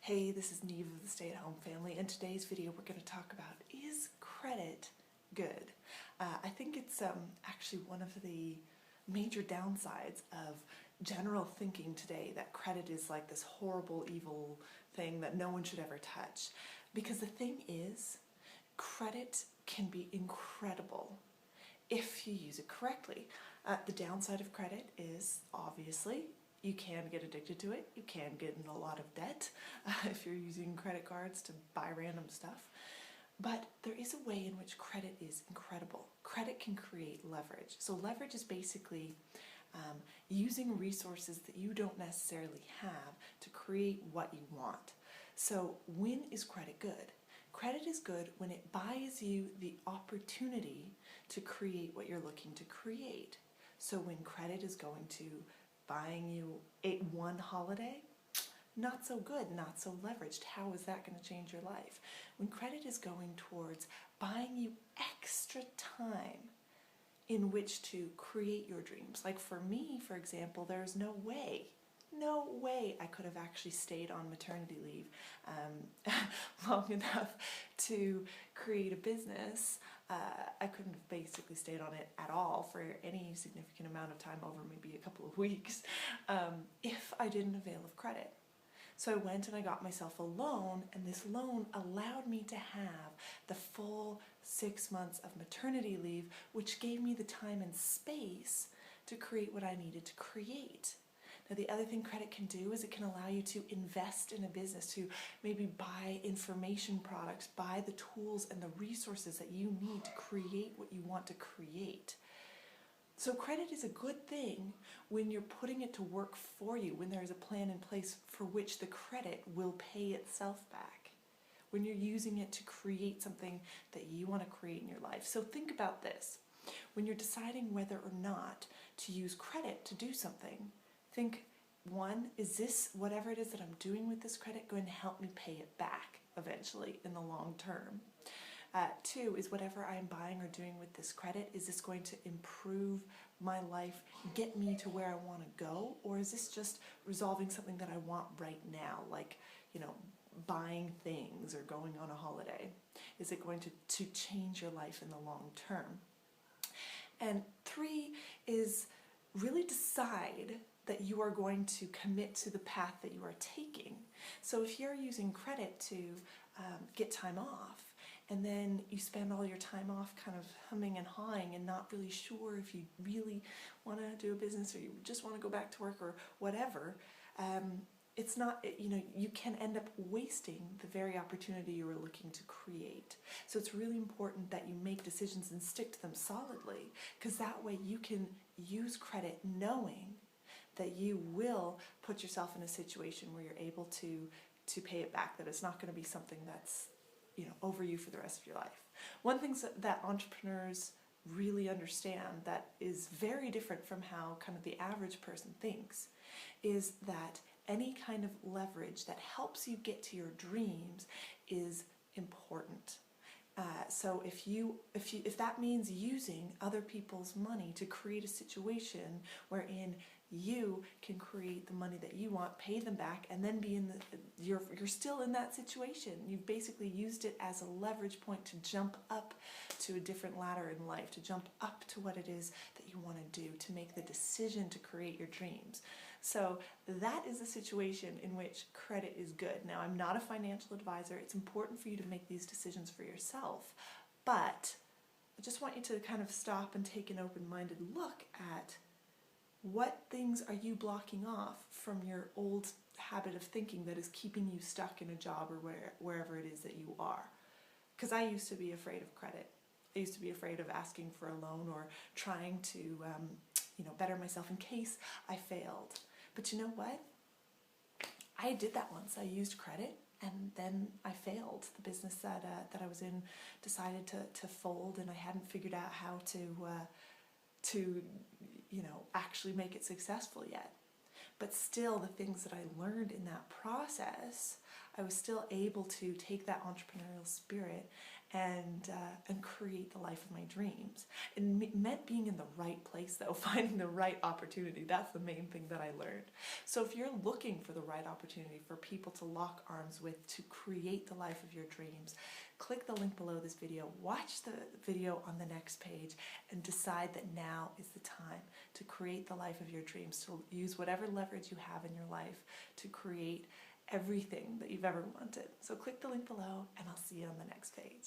Hey, this is Neve of the Stay at Home Family. In today's video we're going to talk about, is credit good? I think it's actually one of the major downsides of general thinking today that credit is like this horrible, evil thing that no one should ever touch. Because the thing is, credit can be incredible if you use it correctly. The downside of credit is, obviously, you can get addicted to it. You can get in a lot of debt if you're using credit cards to buy random stuff. But there is a way in which credit is incredible. Credit can create leverage. So leverage is basically using resources that you don't necessarily have to create what you want. So when is credit good? Credit is good when it buys you the opportunity to create what you're looking to create. So when credit is going to buying you one holiday, not so good, not so leveraged. How is that going to change your life? When credit is going towards buying you extra time in which to create your dreams. Like for me, for example, there's no way I could have actually stayed on maternity leave long enough to create a business. I couldn't have basically stayed on it at all for any significant amount of time, over maybe a couple of weeks, if I didn't avail of credit. So I went and I got myself a loan, and this loan allowed me to have the full 6 months of maternity leave, which gave me the time and space to create what I needed to create. Now, the other thing credit can do is it can allow you to invest in a business, to maybe buy information products, buy the tools and the resources that you need to create what you want to create. So credit is a good thing when you're putting it to work for you, when there's a plan in place for which the credit will pay itself back, when you're using it to create something that you want to create in your life. So think about this. When you're deciding whether or not to use credit to do something, think, one, is this, whatever it is that I'm doing with this credit, going to help me pay it back eventually in the long term? Two, is whatever I'm buying or doing with this credit, is this going to improve my life, get me to where I want to go? Or is this just resolving something that I want right now, like, buying things or going on a holiday? Is it going to change your life in the long term? And three is really decide that you are going to commit to the path that you are taking. So if you're using credit to get time off, and then you spend all your time off kind of humming and hawing and not really sure if you really want to do a business, or you just want to go back to work or whatever, it's not, you can end up wasting the very opportunity you were looking to create. So it's really important that you make decisions and stick to them solidly, because that way you can use credit knowing that you will put yourself in a situation where you're able to pay it back, that it's not going to be something that's over you for the rest of your life. One thing that entrepreneurs really understand that is very different from how kind of the average person thinks is that any kind of leverage that helps you get to your dreams is important. So if that means using other people's money to create a situation wherein you can create the money that you want, pay them back, and then be you're still in that situation. You've basically used it as a leverage point to jump up to a different ladder in life, to jump up to what it is that you want to do, to make the decision to create your dreams. So that is a situation in which credit is good. Now, I'm not a financial advisor. It's important for you to make these decisions for yourself, but I just want you to kind of stop and take an open-minded look at what things are you blocking off from your old habit of thinking that is keeping you stuck in a job or wherever it is that you are. Because I used to be afraid of credit. I used to be afraid of asking for a loan or trying to better myself in case I failed. But you know what? I did that once. I used credit, and then I failed. The business that I was in decided to fold, and I hadn't figured out how to actually make it successful yet. But still, the things that I learned in that process, I was still able to take that entrepreneurial spirit and create the life of my dreams. It meant being in the right place though, finding the right opportunity. That's the main thing that I learned. So if you're looking for the right opportunity for people to lock arms with to create the life of your dreams, click the link below this video, watch the video on the next page, and decide that now is the time to create the life of your dreams, to use whatever leverage you have in your life to create everything that you've ever wanted. So click the link below and I'll see you on the next page.